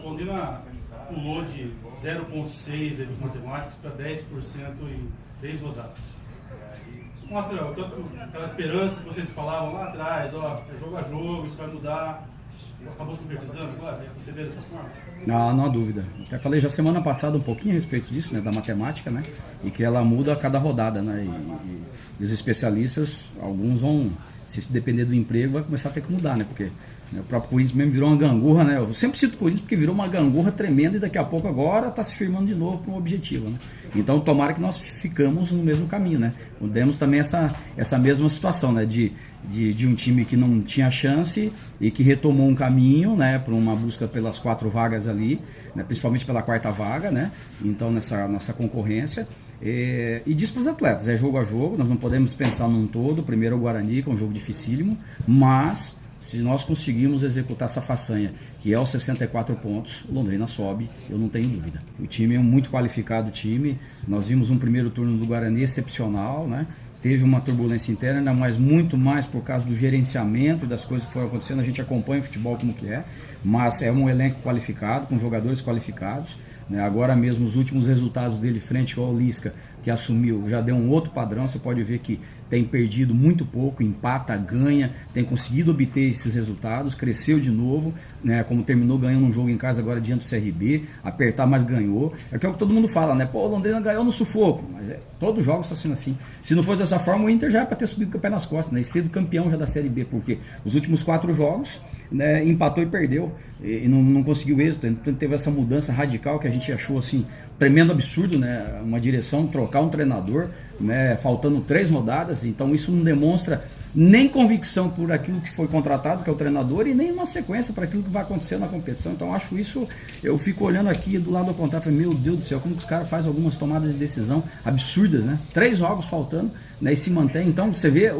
Londrina pulou de 0,6 dos matemáticos para 10% em 3 rodadas. Isso mostra tanto aquela esperança que vocês falavam lá atrás, é jogo a jogo, isso vai mudar. Acabou se concretizando agora? Você vê dessa forma? Não há dúvida. Até falei já semana passada um pouquinho a respeito disso, né, da matemática, né, e que ela muda a cada rodada, né, e os especialistas, alguns vão, se depender do emprego, vai começar a ter que mudar, né, porque o próprio Corinthians mesmo virou uma gangorra, né, eu sempre cito o Corinthians porque virou uma gangorra tremenda e daqui a pouco agora está se firmando de novo para um objetivo, né. Então tomara que nós ficamos no mesmo caminho, né, demos também essa mesma situação, né, de um time que não tinha chance e que retomou um caminho, né, para uma busca pelas 4 vagas ali, né, principalmente pela 4ª vaga, né, então nessa concorrência. E diz para os atletas, é jogo a jogo, nós não podemos pensar num todo. Primeiro é o Guarani, que é um jogo dificílimo, mas se nós conseguirmos executar essa façanha, que é os 64 pontos, o Londrina sobe, eu não tenho dúvida. O time é um muito qualificado time, nós vimos um primeiro turno do Guarani excepcional, né? Teve uma turbulência interna, mas muito mais por causa do gerenciamento das coisas que foram acontecendo. A gente acompanha o futebol como que é, mas é um elenco qualificado, com jogadores qualificados, né? Agora mesmo os últimos resultados dele frente ao Lisca, que assumiu, já deu um outro padrão. Você pode ver que tem perdido muito pouco, empata, ganha, tem conseguido obter esses resultados, cresceu de novo, né, como terminou ganhando um jogo em casa agora diante do CRB, apertar, mas ganhou. É o que todo mundo fala, né? Pô, o Londrina ganhou no sufoco, mas todos os jogos estão sendo assim. Se não fosse dessa forma, o Inter já era para ter subido com o pé nas costas, né, e sido campeão já da Série B, porque os últimos 4 jogos, né, empatou e perdeu, e não conseguiu êxito. Então teve essa mudança radical que a gente achou assim, tremendo absurdo, né, uma direção trocar um treinador, né, faltando 3 rodadas. Então isso não demonstra nem convicção por aquilo que foi contratado, que é o treinador, e nem uma sequência para aquilo que vai acontecer na competição. Então acho isso, eu fico olhando aqui do lado ao contrário, falei, meu Deus do céu, como que os caras fazem algumas tomadas de decisão absurdas, né? 3 jogos faltando, né, e se mantém. Então você vê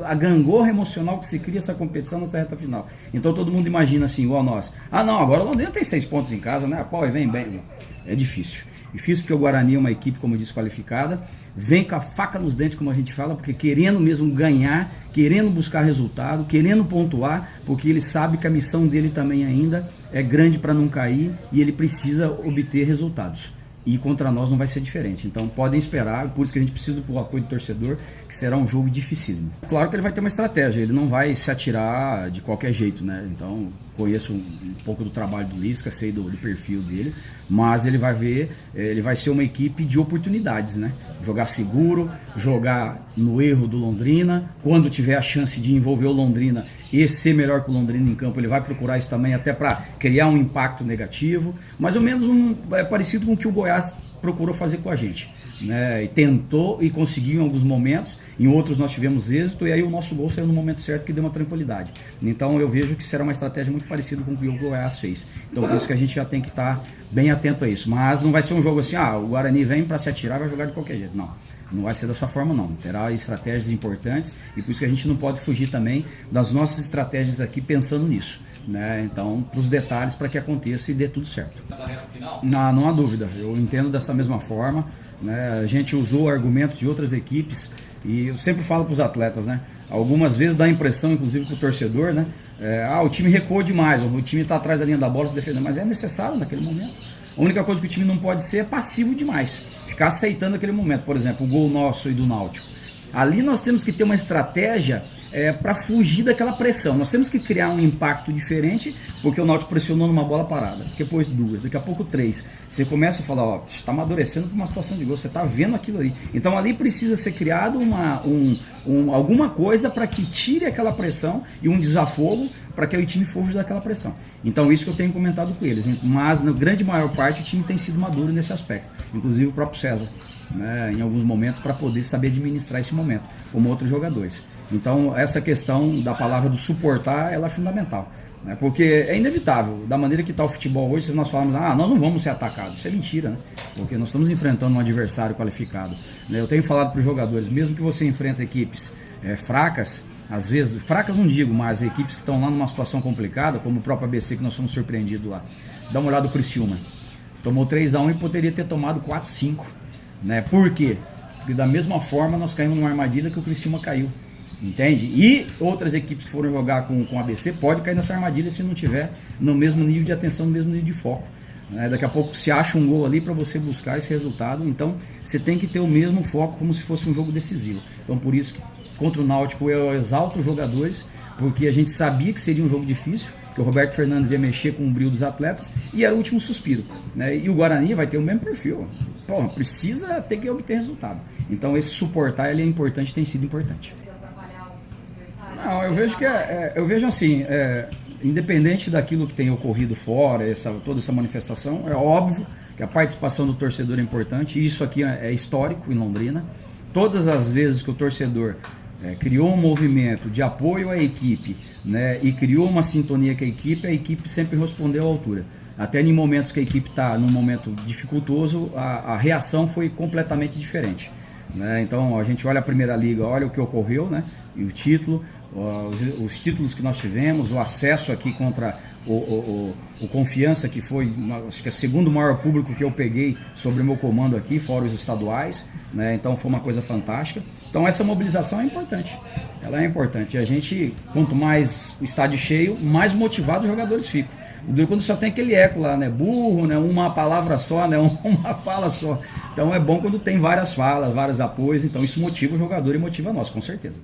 a gangorra emocional que se cria essa competição nessa reta final. Então todo mundo imagina assim, igual nós, não, agora o Londrina tem 6 pontos em casa, né? Pô, e vem bem. É difícil. Difícil porque o Guarani é uma equipe, como eu disse, qualificada, vem com a faca nos dentes, como a gente fala, porque querendo mesmo ganhar, querendo buscar resultado, querendo pontuar, porque ele sabe que a missão dele também ainda é grande para não cair e ele precisa obter resultados. E contra nós não vai ser diferente. Então podem esperar, por isso que a gente precisa do apoio do torcedor, que será um jogo dificílimo. Claro que ele vai ter uma estratégia, ele não vai se atirar de qualquer jeito, né? Então conheço um pouco do trabalho do Lisca, sei do perfil dele, mas ele vai ver, ele vai ser uma equipe de oportunidades, né? Jogar seguro, jogar no erro do Londrina, quando tiver a chance de envolver o Londrina e ser melhor que o Londrina em campo, ele vai procurar isso também, até para criar um impacto negativo, mais ou menos parecido com o que o Goiás procurou fazer com a gente, né? E tentou e conseguiu em alguns momentos, em outros nós tivemos êxito, e aí o nosso gol saiu no momento certo, que deu uma tranquilidade. Então eu vejo que será uma estratégia muito parecida com o que o Goiás fez. Então por isso que a gente já tem que estar bem atento a isso. Mas não vai ser um jogo assim, o Guarani vem para se atirar, vai jogar de qualquer jeito. Não vai ser dessa forma, não. Terá estratégias importantes, e por isso que a gente não pode fugir também das nossas estratégias aqui pensando nisso, né? Então, para os detalhes, para que aconteça e dê tudo certo. Essa reta final? Não há dúvida, eu entendo dessa mesma forma, né? A gente usou argumentos de outras equipes, e eu sempre falo para os atletas, né? Algumas vezes dá a impressão, inclusive para o torcedor, né? O time recuou demais, o time está atrás da linha da bola se defendendo, mas é necessário naquele momento. A única coisa que o time não pode ser é passivo demais, ficar aceitando aquele momento. Por exemplo, o gol nosso e do Náutico. Ali nós temos que ter uma estratégia para fugir daquela pressão. Nós temos que criar um impacto diferente, porque o Náutico pressionou numa bola parada, depois 2, daqui a pouco 3. Você começa a falar, está amadurecendo para uma situação de gol, você está vendo aquilo ali. Então ali precisa ser criado alguma coisa para que tire aquela pressão e um desafogo para que o time fuja daquela pressão. Então isso que eu tenho comentado com eles, mas na grande maior parte o time tem sido maduro nesse aspecto, inclusive o próprio César, né, em alguns momentos, para poder saber administrar esse momento, como outros jogadores. Então essa questão da palavra do suportar, ela é fundamental, né, porque é inevitável, da maneira que está o futebol hoje, se nós falarmos, nós não vamos ser atacados, isso é mentira, né, porque nós estamos enfrentando um adversário qualificado, né. Eu tenho falado para os jogadores, mesmo que você enfrente equipes fracas, às vezes, fracas não digo, mas equipes que estão lá numa situação complicada, como o próprio ABC, que nós fomos surpreendidos lá, dá uma olhada no Criciúma, tomou 3-1 e poderia ter tomado 4-5, né? Por quê? Porque da mesma forma nós caímos numa armadilha que o Criciúma caiu. Entende? E outras equipes que foram jogar com o ABC pode cair nessa armadilha se não tiver no mesmo nível de atenção, no mesmo nível de foco. Daqui a pouco se acha um gol ali para você buscar esse resultado, então você tem que ter o mesmo foco como se fosse um jogo decisivo. Então por isso que contra o Náutico eu exalto os jogadores, porque a gente sabia que seria um jogo difícil, que o Roberto Fernandes ia mexer com o brilho dos atletas e era o último suspiro, né? E o Guarani vai ter o mesmo perfil. Pô, precisa ter que obter resultado. Então esse suportar ele é importante, tem sido importante. Não, eu vejo que eu vejo assim, independente daquilo que tem ocorrido fora, toda essa manifestação, é óbvio que a participação do torcedor é importante, e isso aqui é histórico em Londrina. Todas as vezes que o torcedor criou um movimento de apoio à equipe, né, e criou uma sintonia com a equipe sempre respondeu à altura. Até em momentos que a equipe está num momento dificultoso, a reação foi completamente diferente. Né? Então a gente olha a Primeira Liga, olha o que ocorreu, né? E o título, os títulos que nós tivemos, o acesso aqui contra o Confiança, que foi, acho que é o segundo maior público que eu peguei sobre o meu comando aqui, fora os estaduais, né? Então foi uma coisa fantástica. Então essa mobilização é importante, ela é importante. E a gente, quanto mais o estádio cheio, mais motivados os jogadores ficam. Quando só tem aquele eco lá, né? Burro, né? Uma palavra só, né? Uma fala só. Então é bom quando tem várias falas, vários apoios. Então isso motiva o jogador e motiva nós, com certeza.